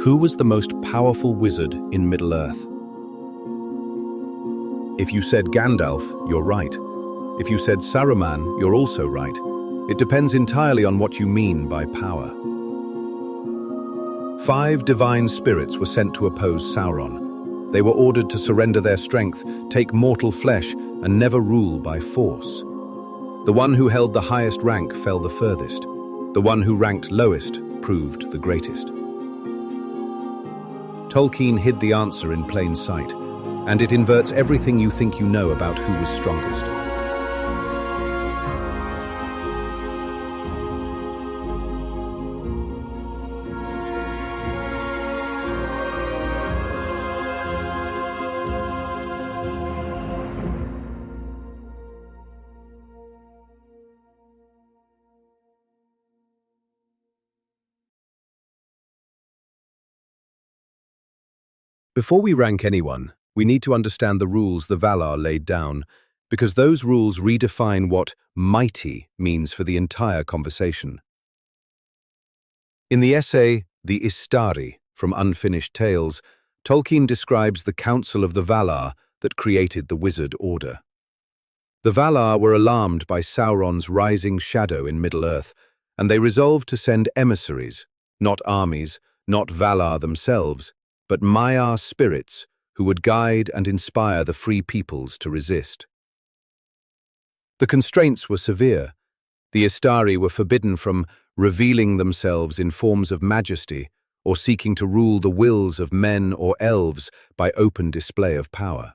Who was the most powerful wizard in Middle-earth? If you said Gandalf, you're right. If you said Saruman, you're also right. It depends entirely on what you mean by power. 5 divine spirits were sent to oppose Sauron. They were ordered to surrender their strength, take mortal flesh, and never rule by force. The one who held the highest rank fell the furthest. The one who ranked lowest proved the greatest. Tolkien hid the answer in plain sight, and it inverts everything you think you know about who was strongest. Before we rank anyone, we need to understand the rules the Valar laid down, because those rules redefine what mighty means for the entire conversation. In the essay, The Istari, from Unfinished Tales, Tolkien describes the council of the Valar that created the wizard order. The Valar were alarmed by Sauron's rising shadow in Middle-earth, and they resolved to send emissaries, not armies, not Valar themselves, but Maiar spirits who would guide and inspire the free peoples to resist. The constraints were severe. The Istari were forbidden from revealing themselves in forms of majesty or seeking to rule the wills of men or elves by open display of power.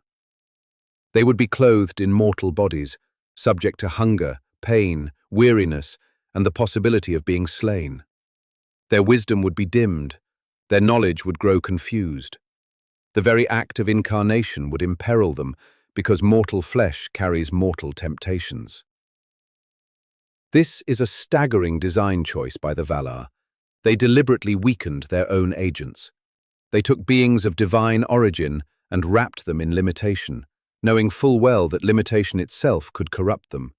They would be clothed in mortal bodies, subject to hunger, pain, weariness, and the possibility of being slain. Their wisdom would be dimmed. Their knowledge would grow confused. The very act of incarnation would imperil them because mortal flesh carries mortal temptations. This is a staggering design choice by the Valar. They deliberately weakened their own agents. They took beings of divine origin and wrapped them in limitation, knowing full well that limitation itself could corrupt them.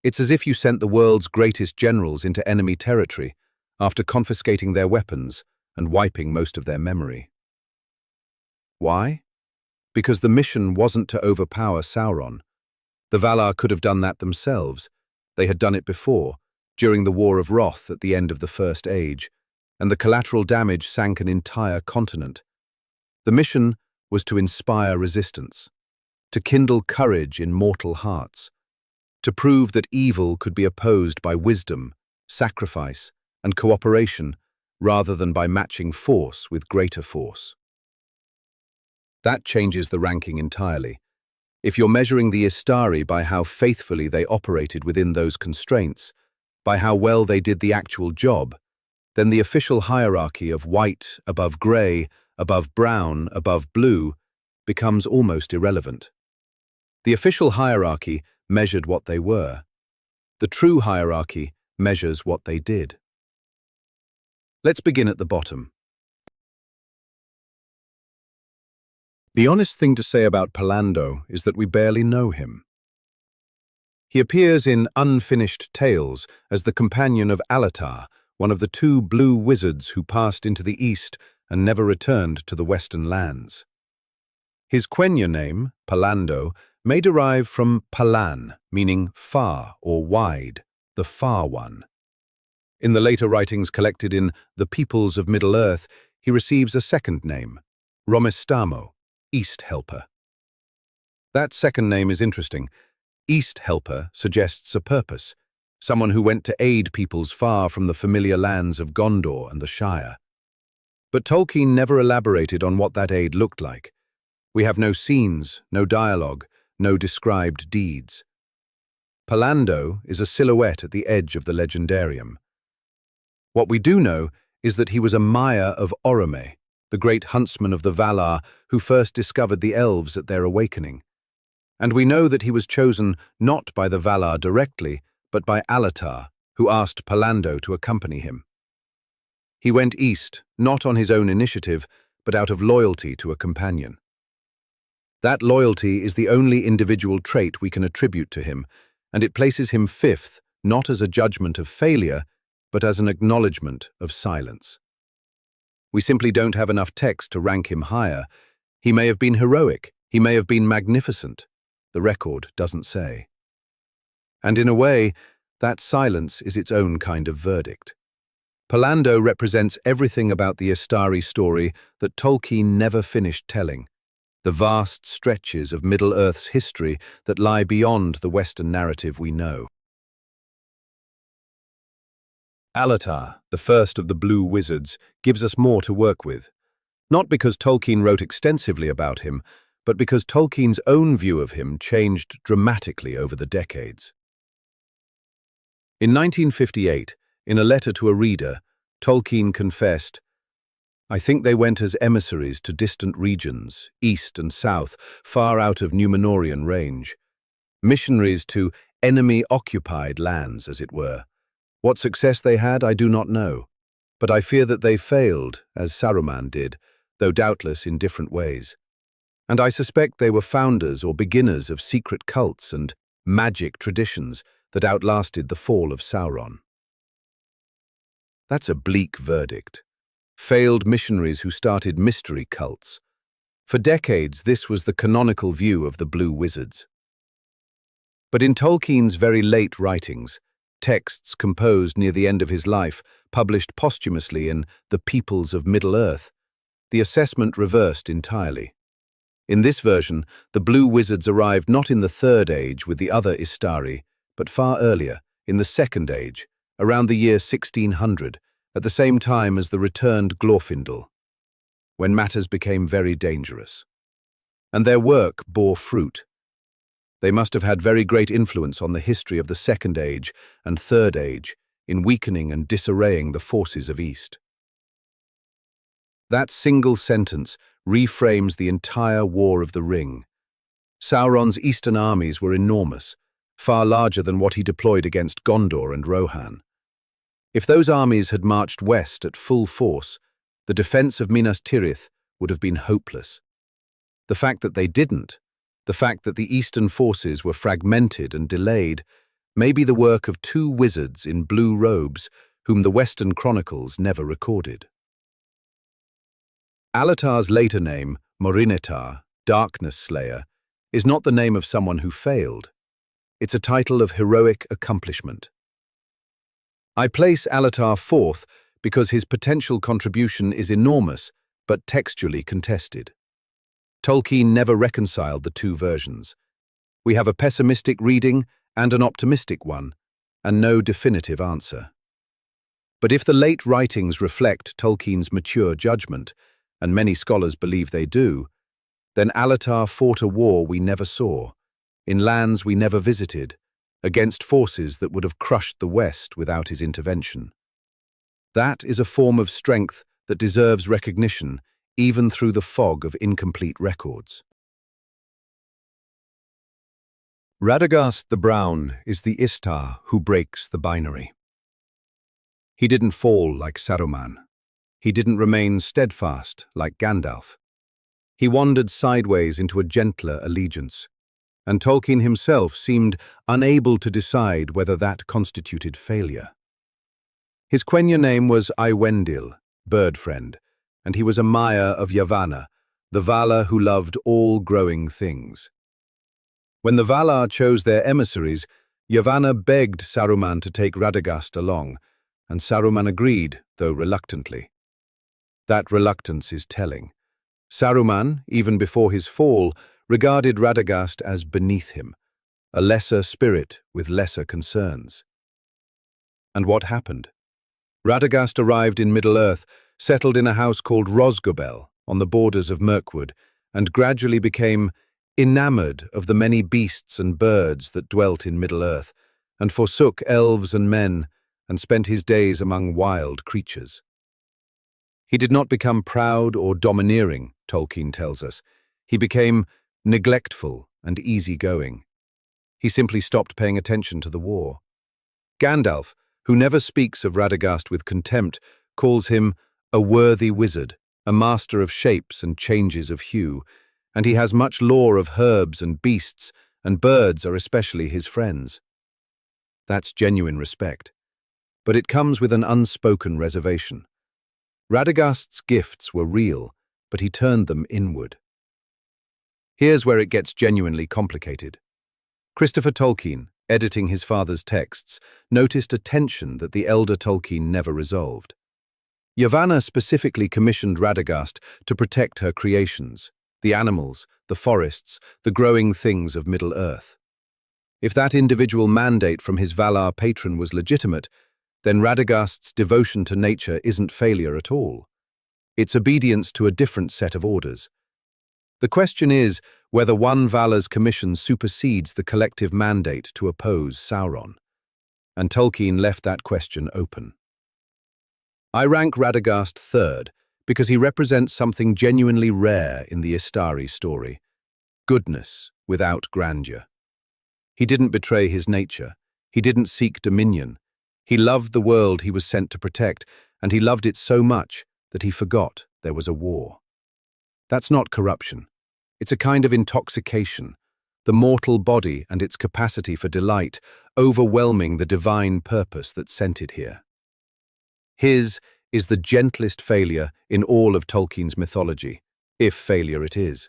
It's as if you sent the world's greatest generals into enemy territory after confiscating their weapons and wiping most of their memory. Why? Because the mission wasn't to overpower Sauron. The Valar could have done that themselves. They had done it before, during the War of Wrath at the end of the First Age, and the collateral damage sank an entire continent. The mission was to inspire resistance, to kindle courage in mortal hearts, to prove that evil could be opposed by wisdom, sacrifice, and cooperation, rather than by matching force with greater force. That changes the ranking entirely. If you're measuring the Istari by how faithfully they operated within those constraints, by how well they did the actual job, then the official hierarchy of white above grey, above brown, above blue becomes almost irrelevant. The official hierarchy measured what they were. The true hierarchy measures what they did. Let's begin at the bottom. The honest thing to say about Pallando is that we barely know him. He appears in Unfinished Tales as the companion of Alatar, one of the 2 blue wizards who passed into the east and never returned to the western lands. His Quenya name, Pallando, may derive from Pallan, meaning far or wide, the far one. In the later writings collected in The Peoples of Middle-earth, he receives a second name, Romistamo, East Helper. That second name is interesting. East Helper suggests a purpose, someone who went to aid peoples far from the familiar lands of Gondor and the Shire. But Tolkien never elaborated on what that aid looked like. We have no scenes, no dialogue, no described deeds. Pallando is a silhouette at the edge of the legendarium. What we do know is that he was a Maiar of Orome, the great huntsman of the Valar who first discovered the elves at their awakening. And we know that he was chosen not by the Valar directly, but by Alatar, who asked Pallando to accompany him. He went east, not on his own initiative, but out of loyalty to a companion. That loyalty is the only individual trait we can attribute to him, and it places him fifth, not as a judgment of failure, but as an acknowledgement of silence. We simply don't have enough text to rank him higher. He may have been heroic, he may have been magnificent. The record doesn't say. And in a way, that silence is its own kind of verdict. Pallando represents everything about the Istari story that Tolkien never finished telling, the vast stretches of Middle-earth's history that lie beyond the Western narrative we know. Alatar, the first of the Blue Wizards, gives us more to work with. Not because Tolkien wrote extensively about him, but because Tolkien's own view of him changed dramatically over the decades. In 1958, in a letter to a reader, Tolkien confessed, "I think they went as emissaries to distant regions, east and south, far out of Númenórean range. Missionaries to enemy-occupied lands, as it were. What success they had, I do not know, but I fear that they failed, as Saruman did, though doubtless in different ways. And I suspect they were founders or beginners of secret cults and magic traditions that outlasted the fall of Sauron." That's a bleak verdict. Failed missionaries who started mystery cults. For decades, this was the canonical view of the Blue Wizards. But in Tolkien's very late writings, texts composed near the end of his life, published posthumously in The Peoples of Middle-earth, the assessment reversed entirely. In this version, the Blue Wizards arrived not in the Third Age with the other Istari, but far earlier, in the Second Age, around the year 1600, at the same time as the returned Glorfindel, when matters became very dangerous. And their work bore fruit. They must have had very great influence on the history of the Second Age and Third Age in weakening and disarraying the forces of East. That single sentence reframes the entire War of the Ring. Sauron's eastern armies were enormous, far larger than what he deployed against Gondor and Rohan. If those armies had marched west at full force, the defense of Minas Tirith would have been hopeless. The fact that they didn't, the fact that the eastern forces were fragmented and delayed, may be the work of two wizards in blue robes whom the Western chronicles never recorded. Alatar's later name, Morinitar, Darkness Slayer, is not the name of someone who failed. It's a title of heroic accomplishment. I place Alatar fourth because his potential contribution is enormous, but textually contested. Tolkien never reconciled the two versions. We have a pessimistic reading and an optimistic one, and no definitive answer. But if the late writings reflect Tolkien's mature judgment, and many scholars believe they do, then Alatar fought a war we never saw, in lands we never visited, against forces that would have crushed the West without his intervention. That is a form of strength that deserves recognition, even through the fog of incomplete records. Radagast the Brown is the Istar who breaks the binary. He didn't fall like Saruman. He didn't remain steadfast like Gandalf. He wandered sideways into a gentler allegiance, and Tolkien himself seemed unable to decide whether that constituted failure. His Quenya name was Iwendil, bird friend, and he was a Maiar of Yavanna, the Valar who loved all growing things. When the Valar chose their emissaries, Yavanna begged Saruman to take Radagast along, and Saruman agreed, though reluctantly. That reluctance is telling. Saruman, even before his fall, regarded Radagast as beneath him, a lesser spirit with lesser concerns. And what happened? Radagast arrived in Middle-earth, settled in a house called Rosgobel on the borders of Mirkwood, and gradually became enamored of the many beasts and birds that dwelt in Middle-earth, and forsook elves and men, and spent his days among wild creatures. He did not become proud or domineering, Tolkien tells us. He became neglectful and easygoing. He simply stopped paying attention to the war. Gandalf, who never speaks of Radagast with contempt, calls him a worthy wizard, a master of shapes and changes of hue, And he has much lore of herbs and beasts, and birds are especially his friends. That's genuine respect. But it comes with an unspoken reservation. Radagast's gifts were real, but he turned them inward. Here's where it gets genuinely complicated. Christopher Tolkien, editing his father's texts, noticed a tension that the elder Tolkien never resolved. Yavanna specifically commissioned Radagast to protect her creations, the animals, the forests, the growing things of Middle-earth. If that individual mandate from his Valar patron was legitimate, then Radagast's devotion to nature isn't failure at all. It's obedience to a different set of orders. The question is whether one Valar's commission supersedes the collective mandate to oppose Sauron. And Tolkien left that question open. I rank Radagast third because he represents something genuinely rare in the Istari story: goodness without grandeur. He didn't betray his nature. He didn't seek dominion. He loved the world he was sent to protect, and he loved it so much that he forgot there was a war. That's not corruption. It's a kind of intoxication, the mortal body and its capacity for delight overwhelming the divine purpose that sent it here. His is the gentlest failure in all of Tolkien's mythology, if failure it is.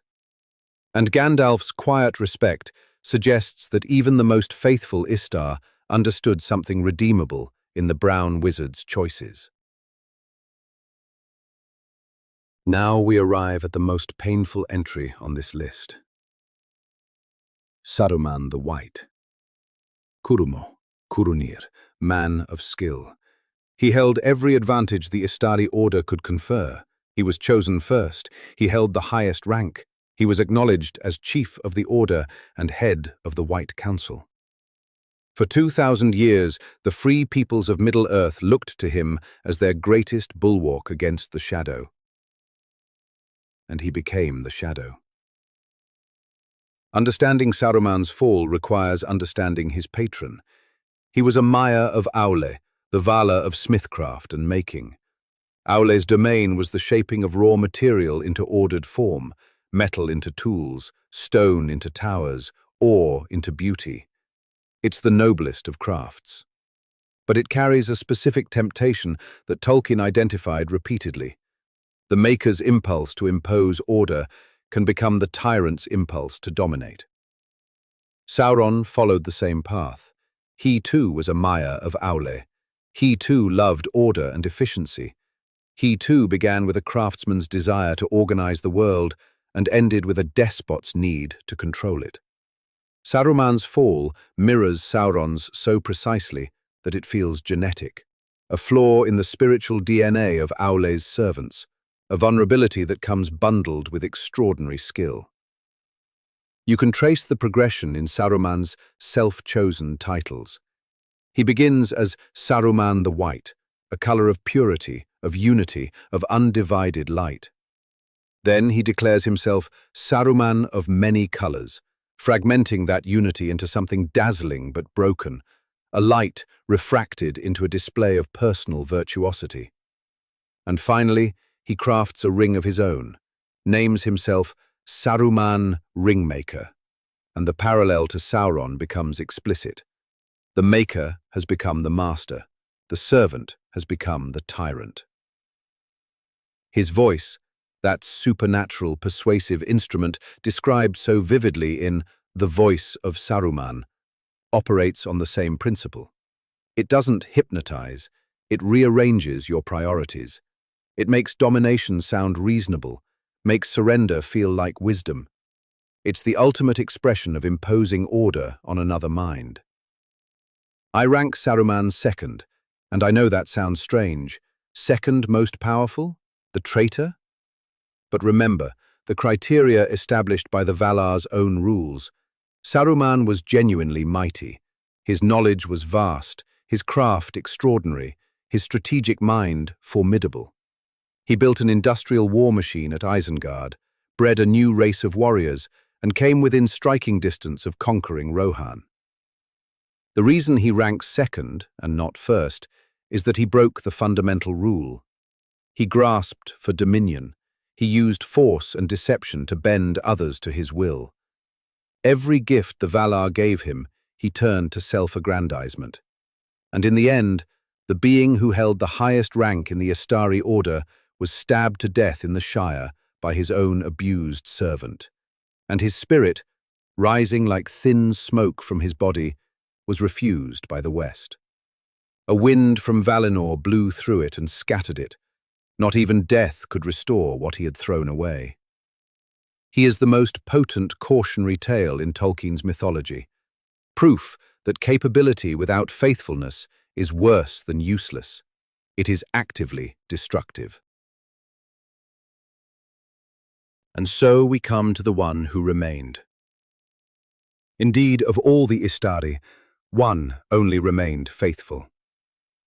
And Gandalf's quiet respect suggests that even the most faithful Istar understood something redeemable in the brown wizard's choices. Now we arrive at the most painful entry on this list. Saruman the White. Kurumo, Kurunir, man of skill. He held every advantage the Istari order could confer. He was chosen first. He held the highest rank. He was acknowledged as chief of the order and head of the White Council. For 2,000 years, the free peoples of Middle-earth looked to him as their greatest bulwark against the shadow. And he became the shadow. Understanding Saruman's fall requires understanding his patron. He was a Maiar of Aule, the Valar of smithcraft and making. Aule's domain was the shaping of raw material into ordered form, metal into tools, stone into towers, ore into beauty. It's the noblest of crafts. But it carries a specific temptation that Tolkien identified repeatedly. The maker's impulse to impose order can become the tyrant's impulse to dominate. Sauron followed the same path. He too was a Maiar of Aule. He too loved order and efficiency. He too began with a craftsman's desire to organize the world and ended with a despot's need to control it. Saruman's fall mirrors Sauron's so precisely that it feels genetic, a flaw in the spiritual DNA of Aule's servants, a vulnerability that comes bundled with extraordinary skill. You can trace the progression in Saruman's self-chosen titles. He begins as Saruman the White, a color of purity, of unity, of undivided light. Then he declares himself Saruman of many colors, fragmenting that unity into something dazzling but broken, a light refracted into a display of personal virtuosity. And finally, he crafts a ring of his own, names himself Saruman Ringmaker, and the parallel to Sauron becomes explicit. The maker has become the master, the servant has become the tyrant. His voice, that supernatural persuasive instrument described so vividly in The Voice of Saruman, operates on the same principle. It doesn't hypnotize, it rearranges your priorities. It makes domination sound reasonable, makes surrender feel like wisdom. It's the ultimate expression of imposing order on another mind. I rank Saruman second, and I know that sounds strange. Second most powerful? The traitor? But remember, the criteria established by the Valar's own rules. Saruman was genuinely mighty. His knowledge was vast, his craft extraordinary, his strategic mind formidable. He built an industrial war machine at Isengard, bred a new race of warriors, and came within striking distance of conquering Rohan. The reason he ranks second, and not first, is that he broke the fundamental rule. He grasped for dominion. He used force and deception to bend others to his will. Every gift the Valar gave him, he turned to self-aggrandizement. And in the end, the being who held the highest rank in the Istari order was stabbed to death in the Shire by his own abused servant. And his spirit, rising like thin smoke from his body, was refused by the West. A wind from Valinor blew through it and scattered it. Not even death could restore what he had thrown away. He is the most potent cautionary tale in Tolkien's mythology, proof that capability without faithfulness is worse than useless. It is actively destructive. And so we come to the one who remained. Indeed, of all the Istari, one only remained faithful.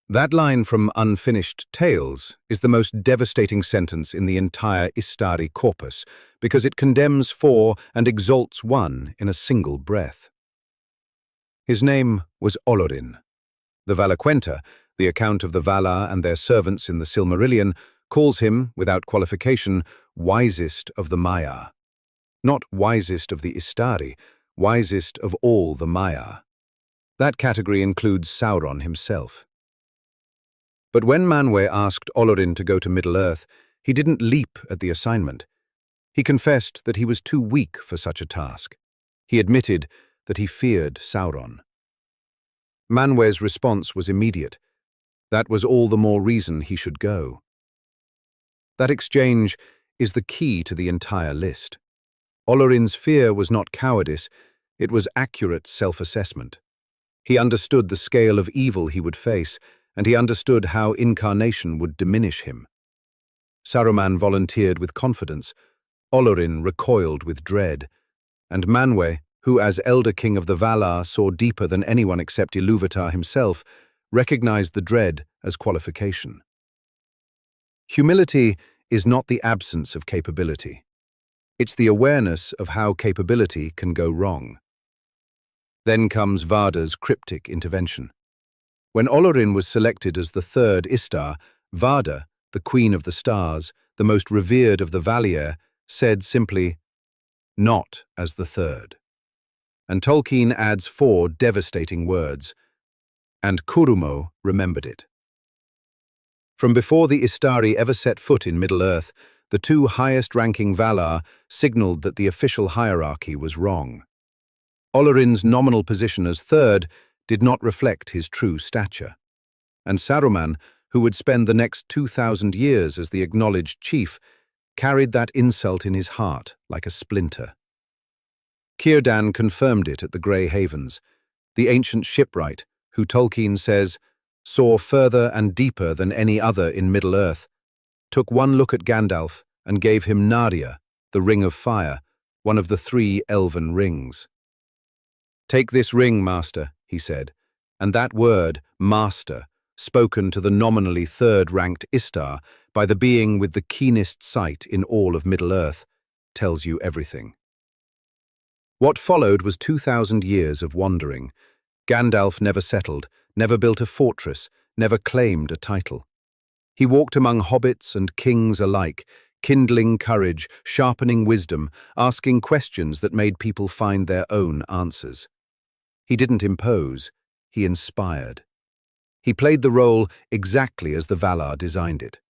That line from Unfinished Tales is the most devastating sentence in the entire Istari corpus, because it condemns four and exalts one in a single breath. His name was Olorin. The Valaquenta, the account of the Valar and their servants in the Silmarillion, calls him, without qualification, wisest of the Maiar. Not wisest of the Istari, wisest of all the Maiar. That category includes Sauron himself. But when Manwë asked Olorin to go to Middle-earth, he didn't leap at the assignment. He confessed that he was too weak for such a task. He admitted that he feared Sauron. Manwë's response was immediate. That was all the more reason he should go. That exchange is the key to the entire list. Olorin's fear was not cowardice, it was accurate self-assessment. He understood the scale of evil he would face, and he understood how incarnation would diminish him. Saruman volunteered with confidence, Olorin recoiled with dread, and Manwë, who as Elder King of the Valar saw deeper than anyone except Ilúvatar himself, recognized the dread as qualification. Humility is not the absence of capability. It's the awareness of how capability can go wrong. Then comes Varda's cryptic intervention. When Olorin was selected as the third Istar, Varda, the Queen of the Stars, the most revered of the Valar, said simply, "Not as the third." And Tolkien adds 4 devastating words, and Curumo remembered it. From before the Istari ever set foot in Middle-earth, the 2 highest-ranking Valar signaled that the official hierarchy was wrong. Olorin's nominal position as third did not reflect his true stature. And Saruman, who would spend the next 2,000 years as the acknowledged chief, carried that insult in his heart like a splinter. Círdan confirmed it at the Grey Havens. The ancient shipwright, who Tolkien says saw further and deeper than any other in Middle-earth, took one look at Gandalf and gave him Nadia, the Ring of Fire, one of the 3 elven rings. "Take this ring, master," he said, and that word, master, spoken to the nominally third-ranked Istar by the being with the keenest sight in all of Middle-earth, tells you everything. What followed was 2,000 years of wandering. Gandalf never settled, never built a fortress, never claimed a title. He walked among hobbits and kings alike, kindling courage, sharpening wisdom, asking questions that made people find their own answers. He didn't impose, he inspired. He played the role exactly as the Valar designed it.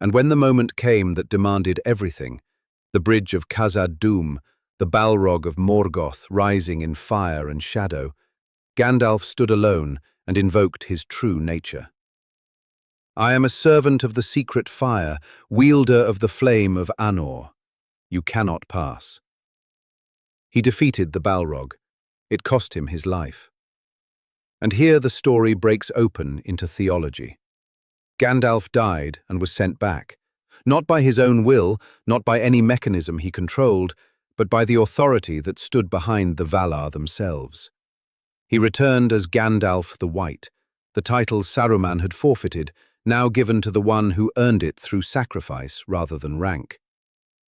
And when the moment came that demanded everything, the bridge of Khazad-dûm, the Balrog of Morgoth rising in fire and shadow, Gandalf stood alone and invoked his true nature. "I am a servant of the secret fire, wielder of the flame of Anor. You cannot pass." He defeated the Balrog. It cost him his life. And here the story breaks open into theology. Gandalf died and was sent back, not by his own will, not by any mechanism he controlled, but by the authority that stood behind the Valar themselves. He returned as Gandalf the White, the title Saruman had forfeited, now given to the one who earned it through sacrifice rather than rank.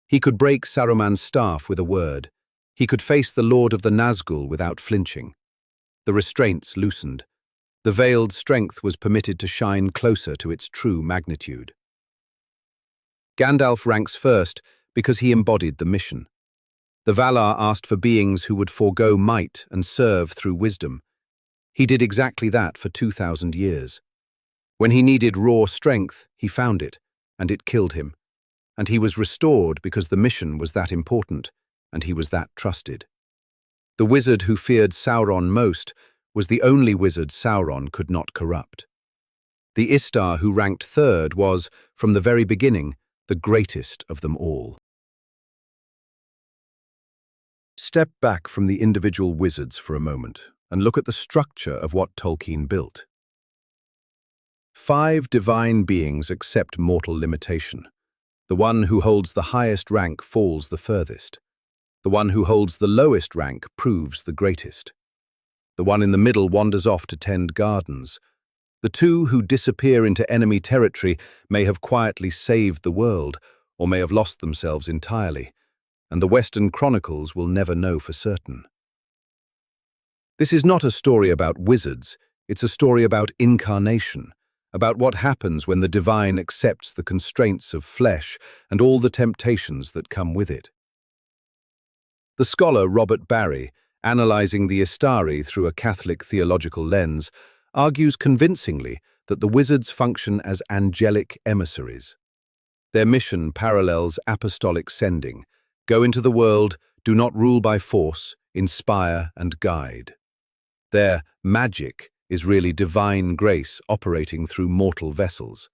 He could break Saruman's staff with a word. He could face the Lord of the Nazgûl without flinching. The restraints loosened. The veiled strength was permitted to shine closer to its true magnitude. Gandalf ranks first because he embodied the mission. The Valar asked for beings who would forego might and serve through wisdom. He did exactly that for 2,000 years. When he needed raw strength, he found it, and it killed him. And he was restored because the mission was that important, and he was that trusted. The wizard who feared Sauron most was the only wizard Sauron could not corrupt. The Istar who ranked third was, from the very beginning, the greatest of them all. Step back from the individual wizards for a moment and look at the structure of what Tolkien built. 5 divine beings accept mortal limitation. The one who holds the highest rank falls the furthest. The one who holds the lowest rank proves the greatest. The one in the middle wanders off to tend gardens. The 2 who disappear into enemy territory may have quietly saved the world, or may have lost themselves entirely, and the Western chronicles will never know for certain. This is not a story about wizards, it's a story about incarnation, about what happens when the divine accepts the constraints of flesh and all the temptations that come with it. The scholar Robert Barry, analyzing the Istari through a Catholic theological lens, argues convincingly that the wizards function as angelic emissaries. Their mission parallels apostolic sending: go into the world, do not rule by force, inspire and guide. Their magic is really divine grace operating through mortal vessels.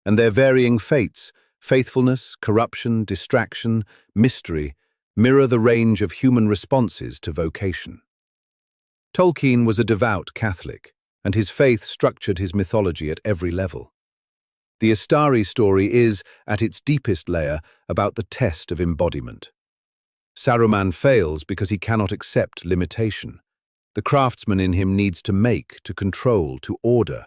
And their varying fates, faithfulness, corruption, distraction, mystery, mirror the range of human responses to vocation. Tolkien was a devout Catholic, and his faith structured his mythology at every level. The Istari story is, at its deepest layer, about the test of embodiment. Saruman fails because he cannot accept limitation. The craftsman in him needs to make, to control, to order.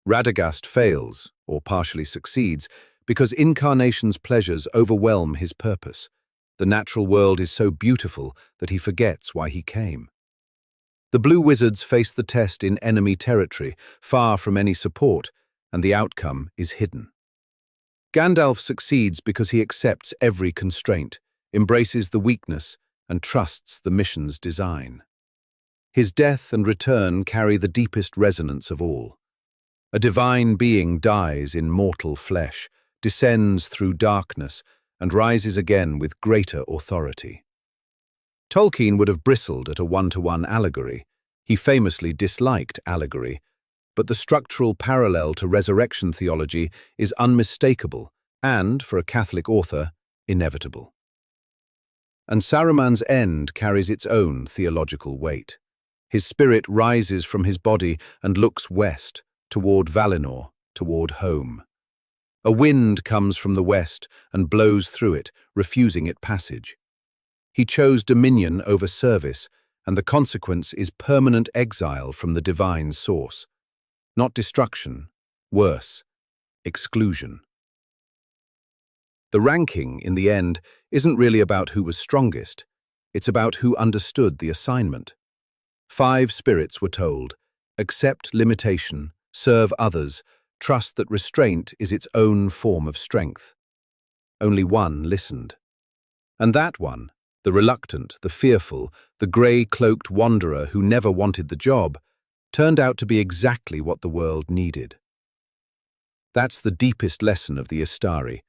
Radagast fails, or partially succeeds, because incarnation's pleasures overwhelm his purpose. The natural world is so beautiful that he forgets why he came. The Blue Wizards face the test in enemy territory, far from any support, and the outcome is hidden. Gandalf succeeds because he accepts every constraint, embraces the weakness, and trusts the mission's design. His death and return carry the deepest resonance of all. A divine being dies in mortal flesh, descends through darkness, and rises again with greater authority. Tolkien would have bristled at a one-to-one allegory. He famously disliked allegory, but the structural parallel to resurrection theology is unmistakable and, for a Catholic author, inevitable. And Saruman's end carries its own theological weight. His spirit rises from his body and looks west, toward Valinor, toward home. A wind comes from the west and blows through it, refusing it passage. He chose dominion over service, and the consequence is permanent exile from the divine source. Not destruction, worse, exclusion. The ranking, in the end, isn't really about who was strongest. It's about who understood the assignment. 5 spirits were told: accept limitation, serve others, trust that restraint is its own form of strength. Only one listened. And that one, the reluctant, the fearful, the grey-cloaked wanderer who never wanted the job, turned out to be exactly what the world needed. That's the deepest lesson of the Istari.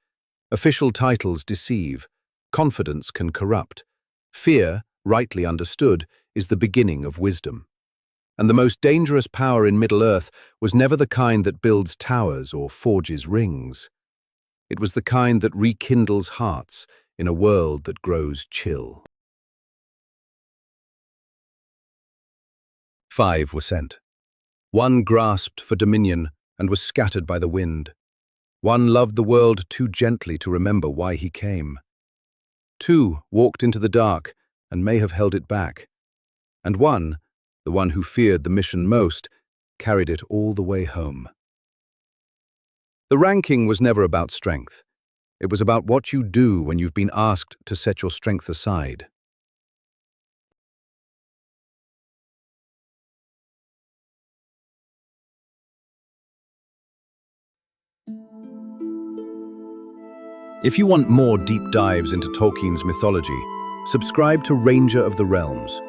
Official titles deceive. Confidence can corrupt. Fear, rightly understood, is the beginning of wisdom. And the most dangerous power in Middle-earth was never the kind that builds towers or forges rings. It was the kind that rekindles hearts in a world that grows chill. 5 were sent. 1 grasped for dominion and was scattered by the wind. 1 loved the world too gently to remember why he came. 2 walked into the dark and may have held it back. And 1, the one who feared the mission most, carried it all the way home. The ranking was never about strength. It was about what you do when you've been asked to set your strength aside. If you want more deep dives into Tolkien's mythology, subscribe to Ranger of the Realms.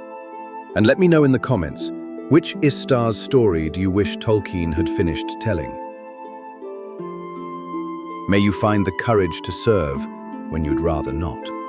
And let me know in the comments, which Istar's story do you wish Tolkien had finished telling? May you find the courage to serve when you'd rather not.